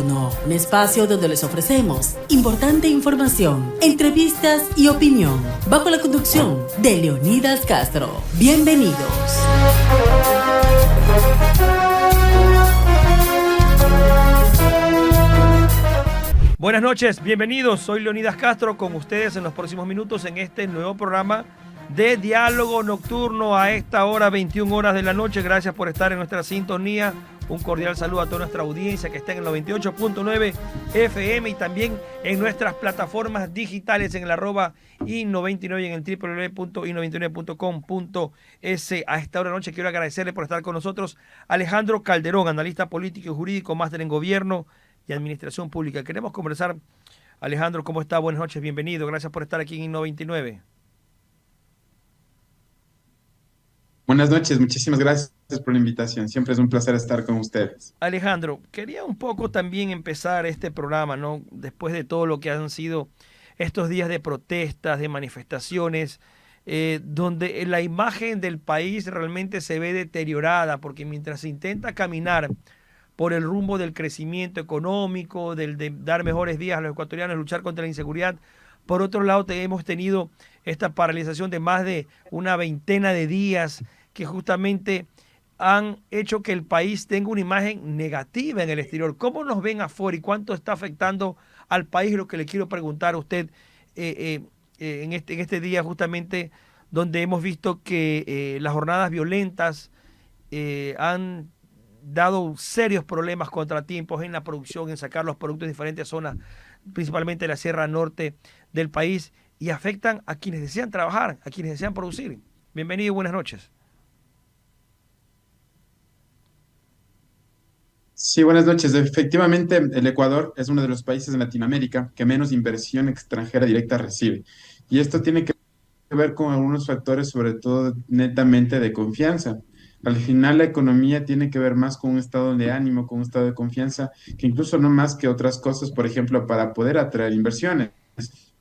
Nocturno, un espacio donde les ofrecemos importante información, entrevistas y opinión, bajo la conducción de Leonidas Castro. Bienvenidos. Buenas noches, bienvenidos. Soy Leonidas Castro con ustedes en los próximos minutos en este nuevo programa de Diálogo Nocturno a esta hora, 21 horas de la noche. Gracias por estar en nuestra sintonía. Un cordial saludo a toda nuestra audiencia que está en el 98.9 FM y también en nuestras plataformas digitales en el @i99 y en el www.i99.com.es. A esta hora de la noche quiero agradecerle por estar con nosotros Alejandro Calderón, analista político y jurídico, máster en Gobierno y Administración Pública. Queremos conversar. Alejandro, ¿cómo está? Buenas noches, bienvenido. Gracias por estar aquí en I99. Buenas noches, muchísimas gracias por la invitación. Siempre es un placer estar con ustedes. Alejandro, quería un poco también empezar este programa, ¿no? Después de todo lo que han sido estos días de protestas, de manifestaciones, donde la imagen del país realmente se ve deteriorada, porque mientras se intenta caminar por el rumbo del crecimiento económico, de dar mejores días a los ecuatorianos, luchar contra la inseguridad, por otro lado hemos tenido esta paralización de más de una veintena de días que justamente han hecho que el país tenga una imagen negativa en el exterior. ¿Cómo nos ven afuera y cuánto está afectando al país? Lo que le quiero preguntar a usted en este día justamente donde hemos visto que las jornadas violentas han dado serios problemas, contratiempos en la producción, en sacar los productos de diferentes zonas, principalmente de la Sierra Norte del país, y afectan a quienes desean trabajar, a quienes desean producir. Bienvenido y buenas noches. Sí, buenas noches. Efectivamente, el Ecuador es uno de los países de Latinoamérica que menos inversión extranjera directa recibe. Y esto tiene que ver con algunos factores, sobre todo netamente de confianza. Al final, la economía tiene que ver más con un estado de ánimo, con un estado de confianza, que incluso no más que otras cosas, por ejemplo, para poder atraer inversiones.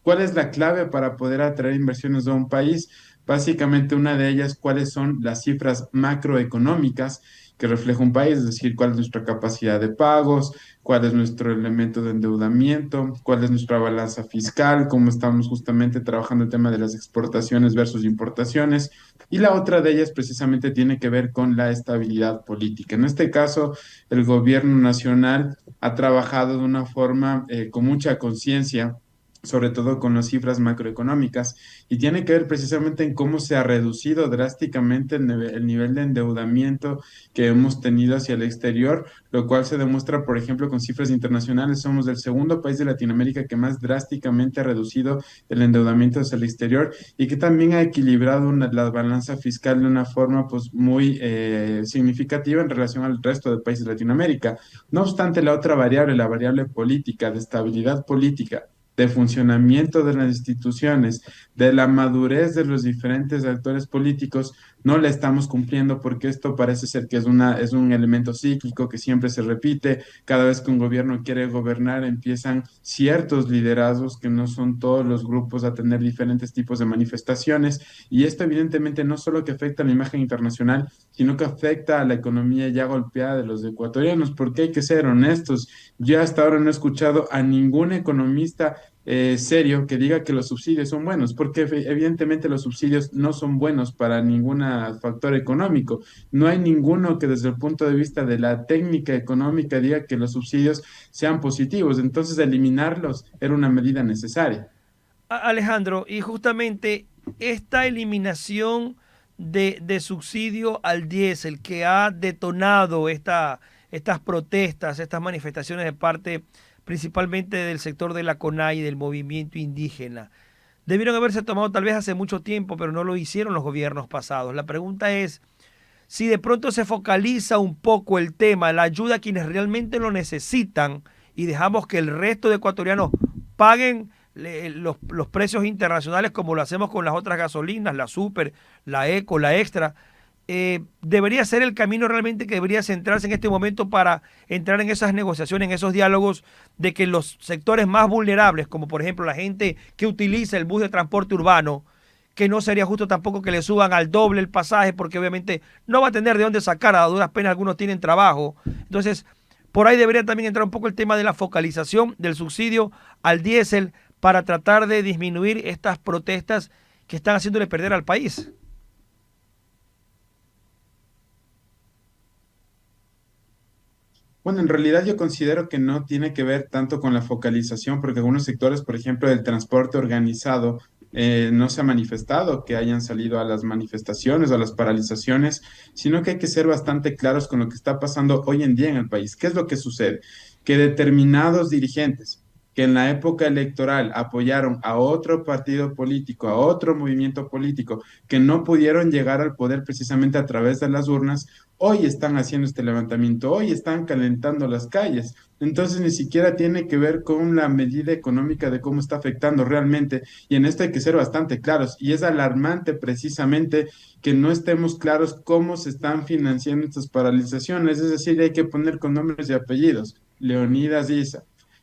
¿Cuál es la clave para poder atraer inversiones a un país? Básicamente, una de ellas, cuáles son las cifras macroeconómicas que refleja un país, es decir, cuál es nuestra capacidad de pagos, cuál es nuestro elemento de endeudamiento, cuál es nuestra balanza fiscal, cómo estamos justamente trabajando el tema de las exportaciones versus importaciones. Y la otra de ellas precisamente tiene que ver con la estabilidad política. En este caso, el gobierno nacional ha trabajado de una forma con mucha conciencia, sobre todo con las cifras macroeconómicas, y tiene que ver precisamente en cómo se ha reducido drásticamente el nivel de endeudamiento que hemos tenido hacia el exterior, lo cual se demuestra, por ejemplo, con cifras internacionales. Somos el segundo país de Latinoamérica que más drásticamente ha reducido el endeudamiento hacia el exterior y que también ha equilibrado la balanza fiscal de una forma pues, muy significativa en relación al resto de países de Latinoamérica. No obstante, la otra variable, la variable política, de estabilidad política, de funcionamiento de las instituciones, de la madurez de los diferentes actores políticos, no la estamos cumpliendo porque esto parece ser que es un elemento cíclico que siempre se repite. Cada vez que un gobierno quiere gobernar, empiezan ciertos liderazgos que no son todos los grupos a tener diferentes tipos de manifestaciones, y esto evidentemente no solo que afecta a la imagen internacional, sino que afecta a la economía ya golpeada de los ecuatorianos, porque hay que ser honestos. Yo hasta ahora no he escuchado a ningún economista serio que diga que los subsidios son buenos, porque evidentemente los subsidios no son buenos para ningún factor económico. No hay ninguno que desde el punto de vista de la técnica económica diga que los subsidios sean positivos. Entonces, eliminarlos era una medida necesaria. Alejandro, y justamente esta eliminación de subsidio al diésel que ha detonado estas protestas, estas manifestaciones de parte principalmente del sector de la CONAI y del movimiento indígena, debieron haberse tomado tal vez hace mucho tiempo, pero no lo hicieron los gobiernos pasados. La pregunta es, si de pronto se focaliza un poco el tema, la ayuda a quienes realmente lo necesitan, y dejamos que el resto de ecuatorianos paguen los precios internacionales como lo hacemos con las otras gasolinas, la Super, la Eco, la Extra, debería ser el camino realmente que debería centrarse en este momento para entrar en esas negociaciones, en esos diálogos, de que los sectores más vulnerables, como por ejemplo la gente que utiliza el bus de transporte urbano, que no sería justo tampoco que le suban al doble el pasaje, porque obviamente no va a tener de dónde sacar, a duras penas algunos tienen trabajo. Entonces, Por ahí debería también entrar un poco el tema de la focalización del subsidio al diésel para tratar de disminuir estas protestas que están haciéndole perder al país. Bueno, en realidad yo considero que no tiene que ver tanto con la focalización, porque algunos sectores, por ejemplo, del transporte organizado, no se ha manifestado que hayan salido a las manifestaciones o a las paralizaciones, sino que hay que ser bastante claros con lo que está pasando hoy en día en el país. ¿Qué es lo que sucede? Que determinados dirigentes que en la época electoral apoyaron a otro partido político, a otro movimiento político, que no pudieron llegar al poder precisamente a través de las urnas, hoy están haciendo este levantamiento, hoy están calentando las calles. Entonces ni siquiera tiene que ver con la medida económica de cómo está afectando realmente. Y en esto hay que ser bastante claros. Y es alarmante precisamente que no estemos claros cómo se están financiando estas paralizaciones. Es decir, hay que poner con nombres y apellidos. Leonidas Issa,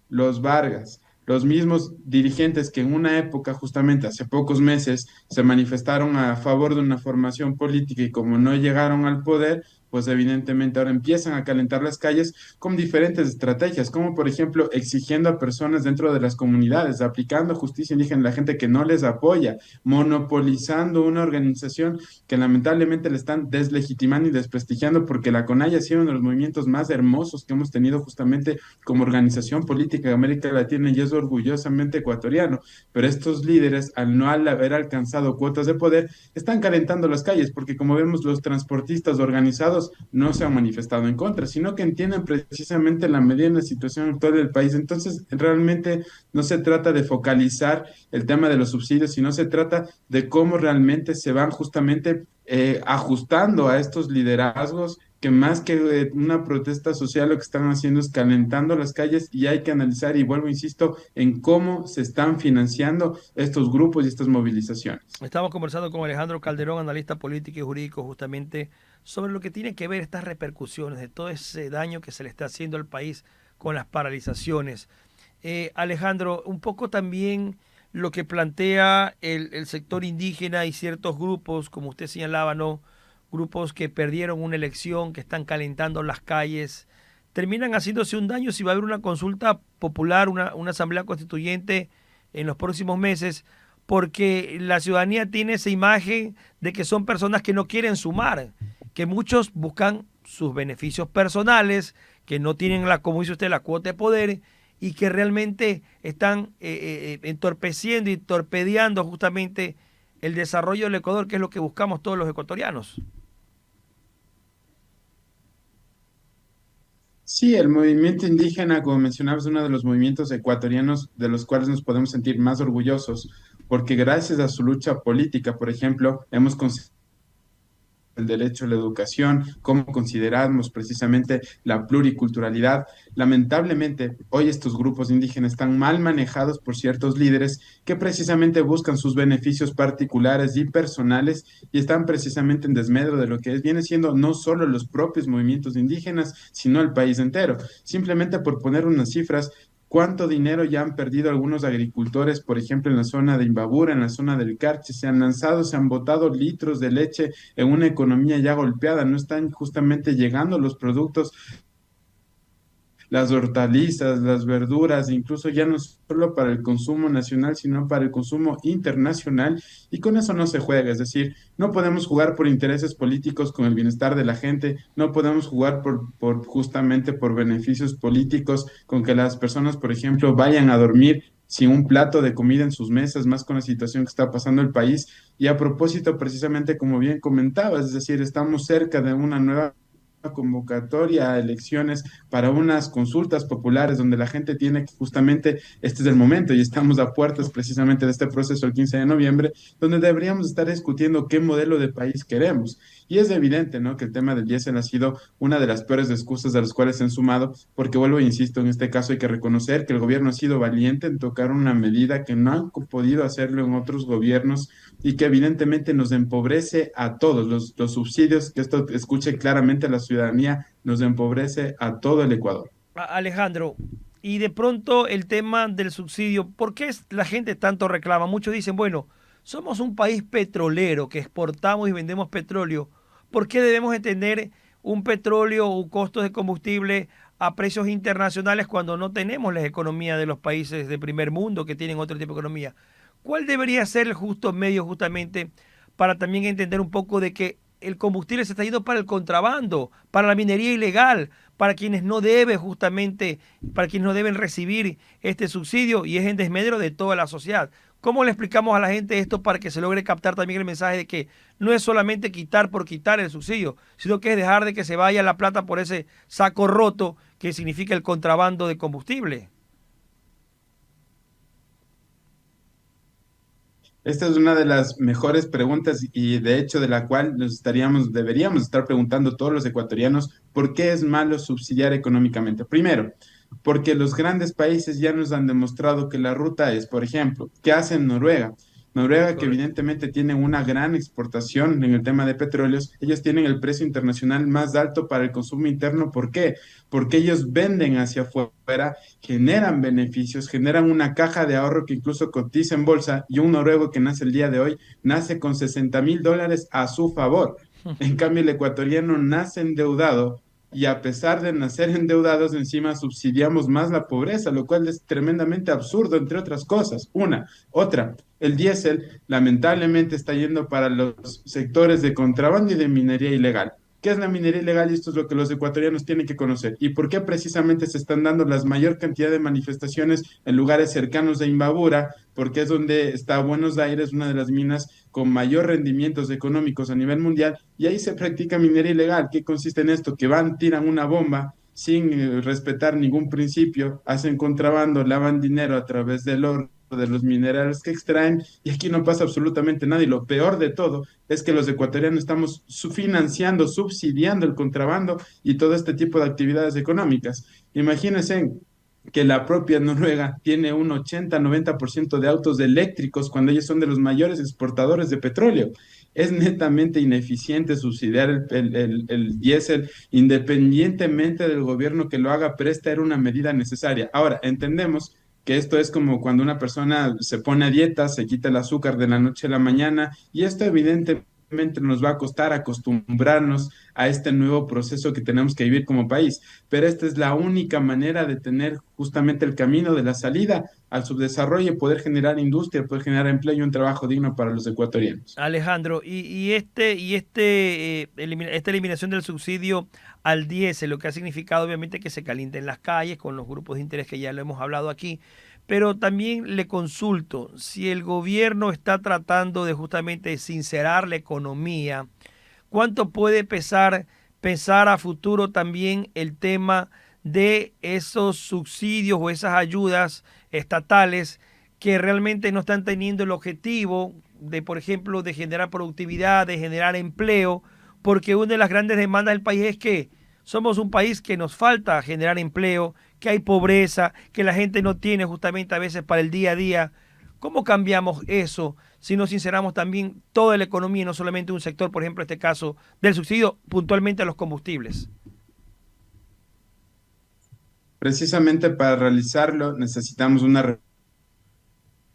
los Vargas, los mismos dirigentes que en una época, justamente hace pocos meses, se manifestaron a favor de una formación política y como no llegaron al poder, pues evidentemente ahora empiezan a calentar las calles con diferentes estrategias, como por ejemplo exigiendo a personas dentro de las comunidades, aplicando justicia indígena a la gente que no les apoya, monopolizando una organización que lamentablemente le están deslegitimando y desprestigiando porque la CONAIE ha sido uno de los movimientos más hermosos que hemos tenido justamente como organización política de América Latina y es orgullosamente ecuatoriano, pero estos líderes al no haber alcanzado cuotas de poder están calentando las calles porque como vemos los transportistas organizados no se han manifestado en contra, sino que entienden precisamente la medida en la situación actual del país. Entonces, realmente no se trata de focalizar el tema de los subsidios, sino se trata de cómo realmente se van justamente ajustando a estos liderazgos que más que una protesta social lo que están haciendo es calentando las calles y hay que analizar, y vuelvo, insisto, en cómo se están financiando estos grupos y estas movilizaciones. Estamos conversando con Alejandro Calderón, analista político y jurídico, justamente sobre lo que tiene que ver estas repercusiones de todo ese daño que se le está haciendo al país con las paralizaciones. Alejandro, un poco también lo que plantea el sector indígena y ciertos grupos, como usted señalaba, ¿no? Grupos que perdieron una elección, que están calentando las calles, terminan haciéndose un daño si va a haber una consulta popular, una asamblea constituyente en los próximos meses, porque la ciudadanía tiene esa imagen de que son personas que no quieren sumar, que muchos buscan sus beneficios personales, que no tienen, como dice usted, la cuota de poder y que realmente están entorpeciendo y torpedeando justamente el desarrollo del Ecuador, que es lo que buscamos todos los ecuatorianos. Sí, el movimiento indígena, como mencionabas, es uno de los movimientos ecuatorianos de los cuales nos podemos sentir más orgullosos, porque gracias a su lucha política, por ejemplo, hemos conseguido el derecho a la educación, cómo consideramos precisamente la pluriculturalidad. Lamentablemente, hoy estos grupos indígenas están mal manejados por ciertos líderes que precisamente buscan sus beneficios particulares y personales y están precisamente en desmedro de lo que viene siendo no solo los propios movimientos indígenas, sino el país entero. Simplemente por poner unas cifras, ¿cuánto dinero ya han perdido algunos agricultores, por ejemplo, en la zona de Imbabura, en la zona del Carchi? Se han lanzado, se han botado litros de leche en una economía ya golpeada, no están justamente llegando los productos, las hortalizas, las verduras, incluso ya no solo para el consumo nacional, sino para el consumo internacional, y con eso no se juega, es decir, no podemos jugar por intereses políticos con el bienestar de la gente, no podemos jugar justamente por beneficios políticos, con que las personas, por ejemplo, vayan a dormir sin un plato de comida en sus mesas, más con la situación que está pasando el país. Y a propósito, precisamente como bien comentabas, es decir, estamos cerca de una nueva convocatoria a elecciones para unas consultas populares donde la gente tiene que justamente, este es el momento y estamos a puertas precisamente de este proceso el 15 de noviembre, donde deberíamos estar discutiendo qué modelo de país queremos. Y es evidente, ¿no?, que el tema del diésel ha sido una de las peores excusas de las cuales se han sumado, porque vuelvo e insisto, en este caso hay que reconocer que el gobierno ha sido valiente en tocar una medida que no han podido hacerlo en otros gobiernos y que evidentemente nos empobrece a todos. Los subsidios, que esto escuche claramente a la ciudadanía, nos empobrece a todo el Ecuador. Alejandro, y de pronto el tema del subsidio, ¿por qué la gente tanto reclama? Muchos dicen, bueno, somos un país petrolero que exportamos y vendemos petróleo. ¿Por qué debemos de tener un petróleo o costos de combustible a precios internacionales cuando no tenemos las economías de los países de primer mundo que tienen otro tipo de economía. ¿Cuál debería ser el justo medio justamente para también entender un poco de que el combustible se está yendo para el contrabando, para la minería ilegal, para quienes no deben justamente, para quienes no deben recibir este subsidio y es en desmedro de toda la sociedad? ¿Cómo le explicamos a la gente esto para que se logre captar también el mensaje de que no es solamente quitar por quitar el subsidio, sino que es dejar de que se vaya la plata por ese saco roto que significa el contrabando de combustible? Esta es una de las mejores preguntas y de hecho de la cual deberíamos estar preguntando todos los ecuatorianos, ¿por qué es malo subsidiar económicamente? Primero, porque los grandes países ya nos han demostrado que la ruta es, por ejemplo, ¿qué hace Noruega? Noruega, que Correcto. evidentemente tiene una gran exportación en el tema de petróleos, ellos tienen el precio internacional más alto para el consumo interno. ¿Por qué? Porque ellos venden hacia afuera, generan beneficios, generan una caja de ahorro que incluso cotiza en bolsa, y un noruego que nace el día de hoy nace con $60,000 a su favor. En cambio, el ecuatoriano nace endeudado y a pesar de nacer endeudados, encima subsidiamos más la pobreza, lo cual es tremendamente absurdo, entre otras cosas. Otra, el diésel lamentablemente está yendo para los sectores de contrabando y de minería ilegal. ¿Qué es la minería ilegal? Y esto es lo que los ecuatorianos tienen que conocer. ¿Y por qué precisamente se están dando la mayor cantidad de manifestaciones en lugares cercanos a Imbabura? Porque es donde está Buenos Aires, una de las minas con mayor rendimientos económicos a nivel mundial, y ahí se practica minería ilegal. ¿Qué consiste en esto? Que van, tiran una bomba sin respetar ningún principio, hacen contrabando, lavan dinero a través del oro, de los minerales que extraen, y aquí no pasa absolutamente nada. Y lo peor de todo es que los ecuatorianos estamos financiando, subsidiando el contrabando y todo este tipo de actividades económicas. Imagínense que la propia Noruega tiene un 80-90% de autos eléctricos cuando ellos son de los mayores exportadores de petróleo. Es netamente ineficiente subsidiar el diésel, independientemente del gobierno que lo haga, pero esta era una medida necesaria. Ahora, entendemos que esto es como cuando una persona se pone a dieta, se quita el azúcar de la noche a la mañana, y esto evidentemente nos va a costar acostumbrarnos a este nuevo proceso que tenemos que vivir como país. Pero esta es la única manera de tener justamente el camino de la salida al subdesarrollo y poder generar industria, poder generar empleo y un trabajo digno para los ecuatorianos. Alejandro, esta eliminación del subsidio al diésel, lo que ha significado obviamente que se calienten las calles con los grupos de interés que ya lo hemos hablado aquí, pero también le consulto si el gobierno está tratando de justamente sincerar la economía, ¿cuánto puede pesar a futuro también el tema de esos subsidios o esas ayudas estatales que realmente no están teniendo el objetivo de, por ejemplo, de generar productividad, de generar empleo, porque una de las grandes demandas del país es que somos un país que nos falta generar empleo, que hay pobreza, que la gente no tiene justamente a veces para el día a día? ¿Cómo cambiamos eso si no sinceramos también toda la economía y no solamente un sector, por ejemplo, en este caso del subsidio puntualmente a los combustibles? Precisamente para realizarlo necesitamos una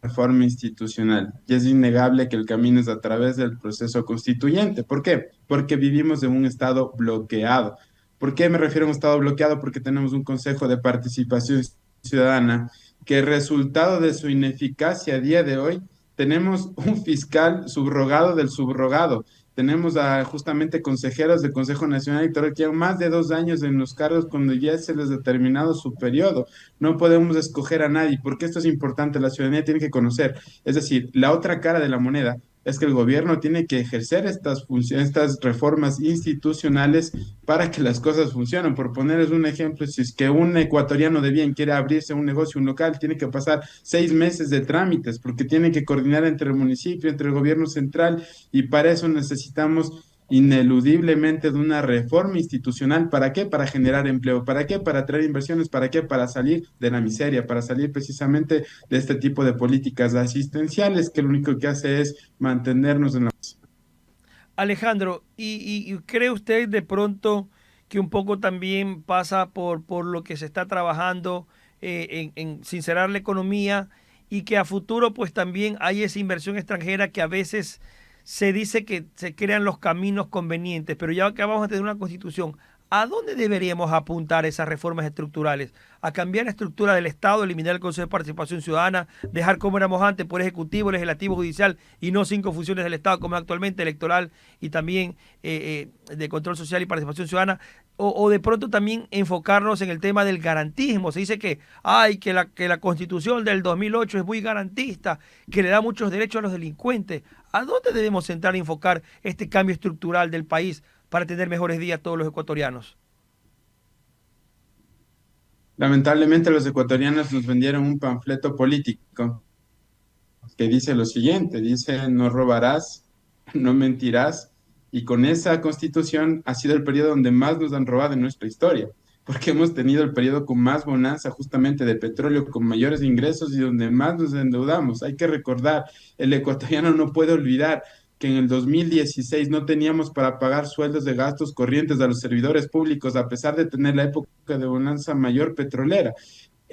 reforma institucional. Y es innegable que el camino es a través del proceso constituyente. ¿Por qué? Porque vivimos en un estado bloqueado. ¿Por qué me refiero a un estado bloqueado? Porque tenemos un Consejo de Participación Ciudadana que, resultado de su ineficacia a día de hoy, tenemos un fiscal subrogado del subrogado. Tenemos a justamente consejeros del Consejo Nacional Electoral que llevan más de 2 años en los cargos cuando ya se les ha terminado su periodo. No podemos escoger a nadie, porque esto es importante, la ciudadanía tiene que conocer. Es decir, la otra cara de la moneda es que el gobierno tiene que ejercer estas funciones, estas reformas institucionales para que las cosas funcionen. Por ponerles un ejemplo, si es que un ecuatoriano de bien quiere abrirse un negocio, un local, tiene que pasar 6 meses de trámites, porque tiene que coordinar entre el municipio, entre el gobierno central, y para eso necesitamos ineludiblemente de una reforma institucional. ¿Para qué? Para generar empleo. ¿Para qué? Para atraer inversiones. ¿Para qué? Para salir de la miseria, para salir precisamente de este tipo de políticas asistenciales que lo único que hace es mantenernos en la... Alejandro, ¿y cree usted de pronto que un poco también pasa por lo que se está trabajando en sincerar la economía y que a futuro pues también hay esa inversión extranjera que a veces se dice que se crean los caminos convenientes, pero ya que vamos a tener una constitución, ¿A dónde deberíamos apuntar esas reformas estructurales? ¿A cambiar la estructura del Estado, eliminar el Consejo de Participación Ciudadana, dejar como éramos antes, por ejecutivo, legislativo, judicial y no 5 funciones del Estado como es actualmente, electoral y también de control social y participación ciudadana? O de pronto también enfocarnos en el tema del garantismo. Se dice que la Constitución del 2008 es muy garantista, que le da muchos derechos a los delincuentes. ¿A dónde debemos centrar y enfocar este cambio estructural del país para tener mejores días todos los ecuatorianos? Lamentablemente los ecuatorianos nos vendieron un panfleto político que dice lo siguiente, dice no robarás, no mentirás, y con esa constitución ha sido el periodo donde más nos han robado en nuestra historia, porque hemos tenido el periodo con más bonanza justamente de petróleo, con mayores ingresos y donde más nos endeudamos. Hay que recordar, el ecuatoriano no puede olvidar que en el 2016 no teníamos para pagar sueldos de gastos corrientes a los servidores públicos, a pesar de tener la época de bonanza mayor petrolera.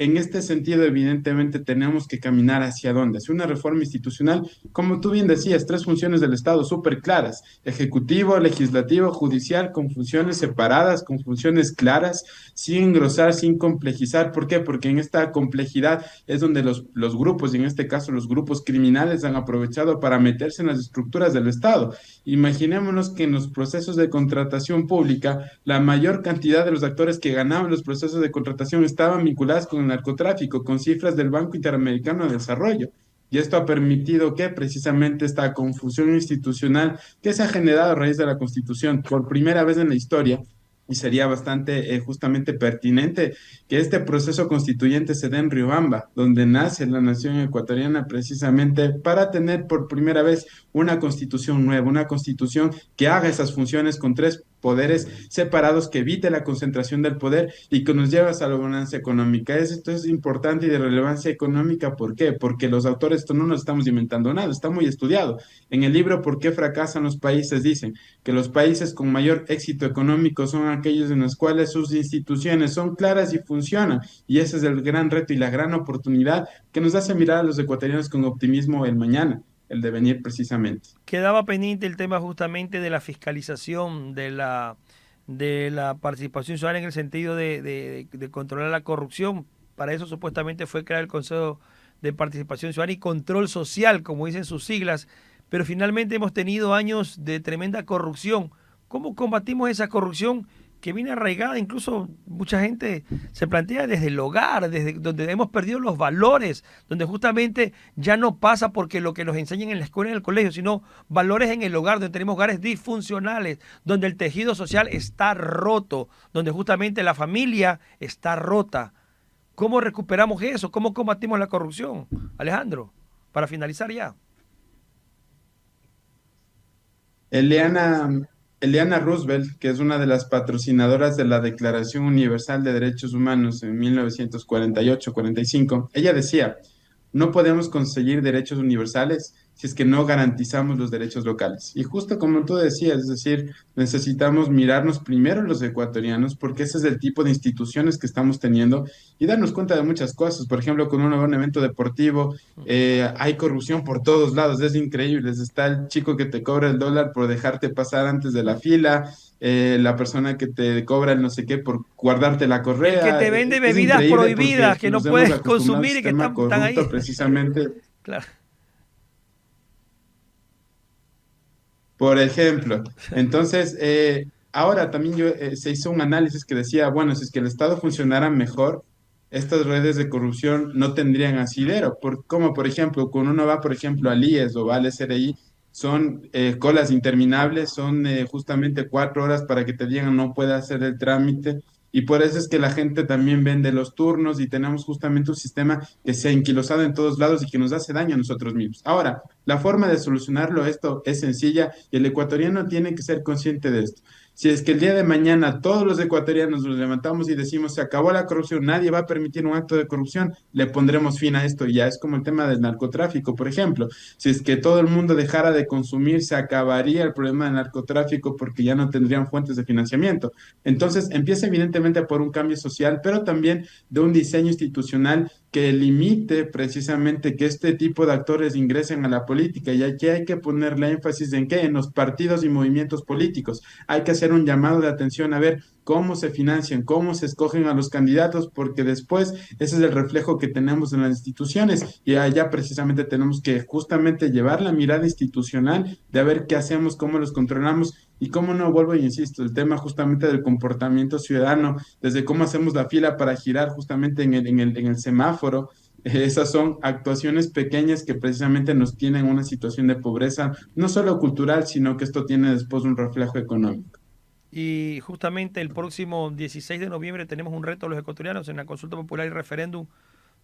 En este sentido, evidentemente, tenemos que caminar hacia dónde. Hacia una reforma institucional, como tú bien decías, 3 funciones del Estado súper claras: ejecutivo, legislativo, judicial, con funciones separadas, con funciones claras, sin engrosar, sin complejizar. ¿Por qué? Porque en esta complejidad es donde los grupos, y en este caso los grupos criminales, han aprovechado para meterse en las estructuras del Estado. Imaginémonos que en los procesos de contratación pública, la mayor cantidad de los actores que ganaban los procesos de contratación estaban vinculados con el narcotráfico, con cifras del Banco Interamericano de Desarrollo. Y esto ha permitido que precisamente esta confusión institucional que se ha generado a raíz de la Constitución por primera vez en la historia, y sería bastante justamente pertinente que este proceso constituyente se dé en Riobamba, donde nace la nación ecuatoriana precisamente para tener por primera vez una constitución nueva, una constitución que haga esas funciones con 3 poderes separados, que evite la concentración del poder y que nos lleve a la bonanza económica. Esto es importante y de relevancia económica. ¿Por qué? Porque los autores, esto no nos estamos inventando nada, está muy estudiado. En el libro ¿Por qué fracasan los países? Dicen que los países con mayor éxito económico son aquellos en los cuales sus instituciones son claras y funcionan. Y ese es el gran reto y la gran oportunidad que nos hace mirar a los ecuatorianos con optimismo el mañana, el devenir precisamente. Quedaba pendiente el tema justamente de la fiscalización de la participación ciudadana en el sentido de controlar la corrupción. Para eso supuestamente fue crear el Consejo de Participación Ciudadana y Control Social, como dicen sus siglas, pero finalmente hemos tenido años de tremenda corrupción. ¿Cómo combatimos esa corrupción que viene arraigada? Incluso mucha gente se plantea desde el hogar, desde donde hemos perdido los valores, donde justamente ya no pasa porque lo que nos enseñan en la escuela y en el colegio, sino valores en el hogar, donde tenemos hogares disfuncionales, donde el tejido social está roto, donde justamente la familia está rota. ¿Cómo recuperamos eso? ¿Cómo combatimos la corrupción? Alejandro, para finalizar ya. Eleana Roosevelt, que es una de las patrocinadoras de la Declaración Universal de Derechos Humanos en 1948-45, ella decía: no podemos conseguir derechos universales si es que no garantizamos los derechos locales. Y justo como tú decías, es decir, necesitamos mirarnos primero los ecuatorianos, porque ese es el tipo de instituciones que estamos teniendo, y darnos cuenta de muchas cosas. Por ejemplo, con un evento deportivo, hay corrupción por todos lados, es increíble. Está el chico que te cobra el dólar por dejarte pasar antes de la fila, la persona que te cobra el no sé qué por guardarte la correa. El que te vende bebidas prohibidas que no puedes consumir y que están ahí. Precisamente. Claro. Por ejemplo, entonces, ahora también se hizo un análisis que decía, bueno, si es que el Estado funcionara mejor, estas redes de corrupción no tendrían asidero. Como por ejemplo, cuando uno va, por ejemplo, al IES o va al SRI, son colas interminables, son justamente 4 horas para que te digan no puede hacer el trámite. Y por eso es que la gente también vende los turnos y tenemos justamente un sistema que se ha enquilosado en todos lados y que nos hace daño a nosotros mismos. Ahora, la forma de solucionarlo esto es sencilla y el ecuatoriano tiene que ser consciente de esto. Si es que el día de mañana todos los ecuatorianos nos levantamos y decimos se acabó la corrupción, nadie va a permitir un acto de corrupción, le pondremos fin a esto. Y ya es como el tema del narcotráfico, por ejemplo. Si es que todo el mundo dejara de consumir, se acabaría el problema del narcotráfico porque ya no tendrían fuentes de financiamiento. Entonces empieza evidentemente por un cambio social, pero también de un diseño institucional que limite precisamente que este tipo de actores ingresen a la política. Y aquí hay que ponerle énfasis en qué, en los partidos y movimientos políticos. Hay que hacer un llamado de atención a ver cómo se financian, cómo se escogen a los candidatos, porque después ese es el reflejo que tenemos en las instituciones y allá precisamente tenemos que justamente llevar la mirada institucional de a ver qué hacemos, cómo los controlamos y cómo no, vuelvo y insisto, el tema justamente del comportamiento ciudadano, desde cómo hacemos la fila para girar justamente en el semáforo. Esas son actuaciones pequeñas que precisamente nos tienen en una situación de pobreza, no solo cultural, sino que esto tiene después un reflejo económico. Y justamente el próximo 16 de noviembre tenemos un reto a los ecuatorianos en la consulta popular y referéndum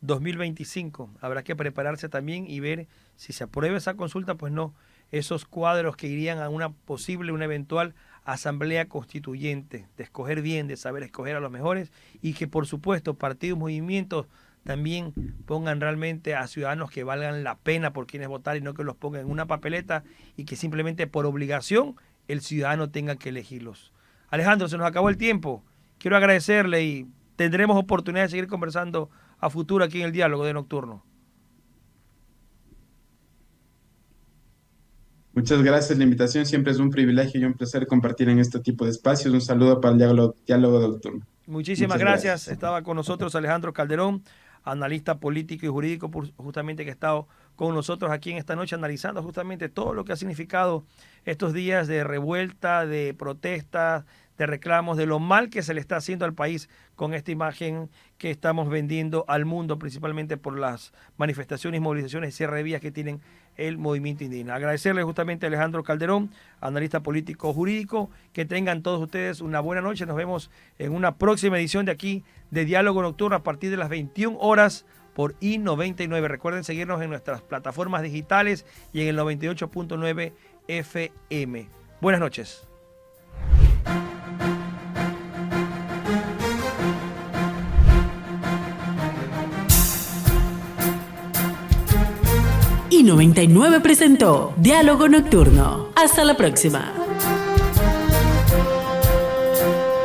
2025. Habrá que prepararse también y ver si se aprueba esa consulta, pues no, esos cuadros que irían a una posible, una eventual asamblea constituyente, de escoger bien, de saber escoger a los mejores y que por supuesto partidos, movimientos también pongan realmente a ciudadanos que valgan la pena por quienes votar y no que los pongan en una papeleta y que simplemente por obligación el ciudadano tenga que elegirlos. Alejandro, se nos acabó el tiempo. Quiero agradecerle y tendremos oportunidad de seguir conversando a futuro aquí en el Diálogo de Nocturno. Muchas gracias, la invitación siempre es un privilegio y un placer compartir en este tipo de espacios. Un saludo para el diálogo de Nocturno. Muchísimas gracias. Estaba con nosotros Alejandro Calderón, analista político y jurídico, justamente que ha estado con nosotros aquí en esta noche analizando justamente todo lo que ha significado estos días de revuelta, de protestas, de reclamos, de lo mal que se le está haciendo al país con esta imagen que estamos vendiendo al mundo, principalmente por las manifestaciones, movilizaciones y cierre de vías que tienen el movimiento indígena. Agradecerle justamente a Alejandro Calderón, analista político jurídico, que tengan todos ustedes una buena noche. Nos vemos en una próxima edición de aquí de Diálogo Nocturno a partir de las 21 horas por I99. Recuerden seguirnos en nuestras plataformas digitales y en el 98.9 FM. Buenas noches. I99 presentó Diálogo Nocturno. Hasta la próxima.